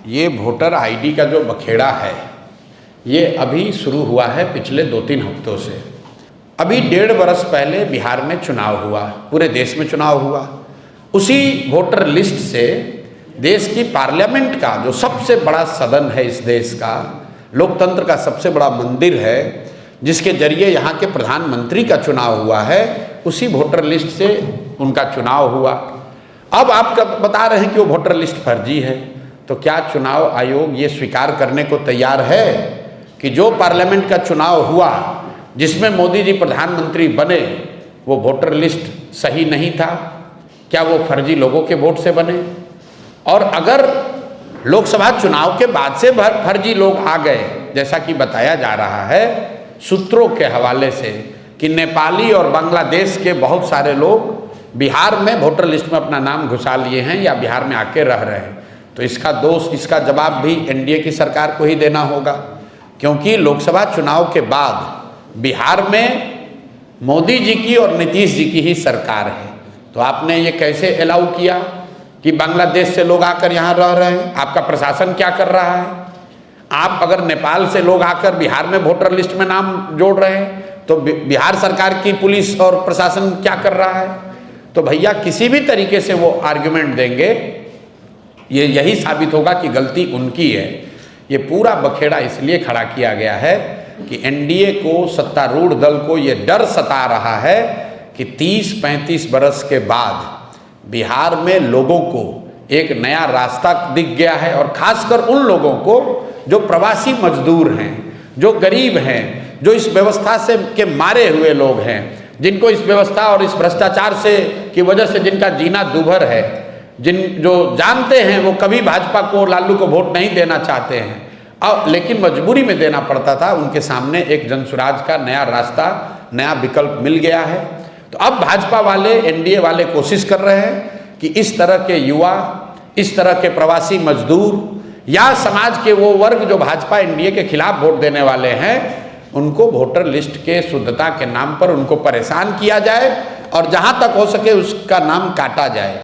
ये voter ID का जो बखेड़ा है ये अभी शुरू हुआ है पिछले 2-3 हफ्तों से। अभी 1.5 बरस पहले बिहार में चुनाव हुआ, पूरे देश में चुनाव हुआ। उसी वोटर लिस्ट से देश की पार्लियामेंट का जो सबसे बड़ा सदन है, इस देश का लोकतंत्र का सबसे बड़ा मंदिर है, जिसके जरिए यहाँ के प्रधानमंत्री का चुनाव हुआ है, उसी वोटर लिस्ट से उनका चुनाव हुआ। अब आप बता रहे हैं कि वो वोटर लिस्ट फर्जी है, तो क्या चुनाव आयोग ये स्वीकार करने को तैयार है कि जो पार्लियामेंट का चुनाव हुआ जिसमें मोदी जी प्रधानमंत्री बने वो वोटर लिस्ट सही नहीं था? क्या वो फर्जी लोगों के वोट से बने? और अगर लोकसभा चुनाव के बाद से फर्जी लोग आ गए, जैसा कि बताया जा रहा है सूत्रों के हवाले से कि नेपाली और बांग्लादेश के बहुत सारे लोग बिहार में वोटर लिस्ट में अपना नाम घुसा लिए हैं या बिहार में आके रह रहे हैं, तो इसका दोष, इसका जवाब भी एनडीए की सरकार को ही देना होगा। क्योंकि लोकसभा चुनाव के बाद बिहार में मोदी जी की और नीतीश जी की ही सरकार है, तो आपने ये कैसे अलाउ किया कि बांग्लादेश से लोग आकर यहाँ रह रहे हैं? आपका प्रशासन क्या कर रहा है? आप अगर नेपाल से लोग आकर बिहार में वोटर लिस्ट में नाम जोड़ रहे हैं तो बिहार सरकार की पुलिस और प्रशासन क्या कर रहा है? तो भैया किसी भी तरीके से वो आर्ग्यूमेंट देंगे, ये यही साबित होगा कि गलती उनकी है। ये पूरा बखेड़ा इसलिए खड़ा किया गया है कि एनडीए को, सत्तारूढ़ दल को ये डर सता रहा है कि 30-35 बरस के बाद बिहार में लोगों को एक नया रास्ता दिख गया है, और खासकर उन लोगों को जो प्रवासी मजदूर हैं, जो गरीब हैं, जो इस व्यवस्था से के मारे हुए लोग हैं, जिनको इस व्यवस्था और इस भ्रष्टाचार से की वजह से जिनका जीना दूभर है, जो जानते हैं वो कभी भाजपा को, लालू को वोट नहीं देना चाहते हैं, अब लेकिन मजबूरी में देना पड़ता था, उनके सामने एक जनसुराज का नया रास्ता, नया विकल्प मिल गया है। तो अब भाजपा वाले, एनडीए वाले कोशिश कर रहे हैं कि इस तरह के युवा, इस तरह के प्रवासी मजदूर या समाज के वो वर्ग जो भाजपा एनडीए के खिलाफ वोट देने वाले हैं, उनको वोटर लिस्ट के शुद्धता के नाम पर उनको परेशान किया जाए और जहां तक हो सके उसका नाम काटा जाए।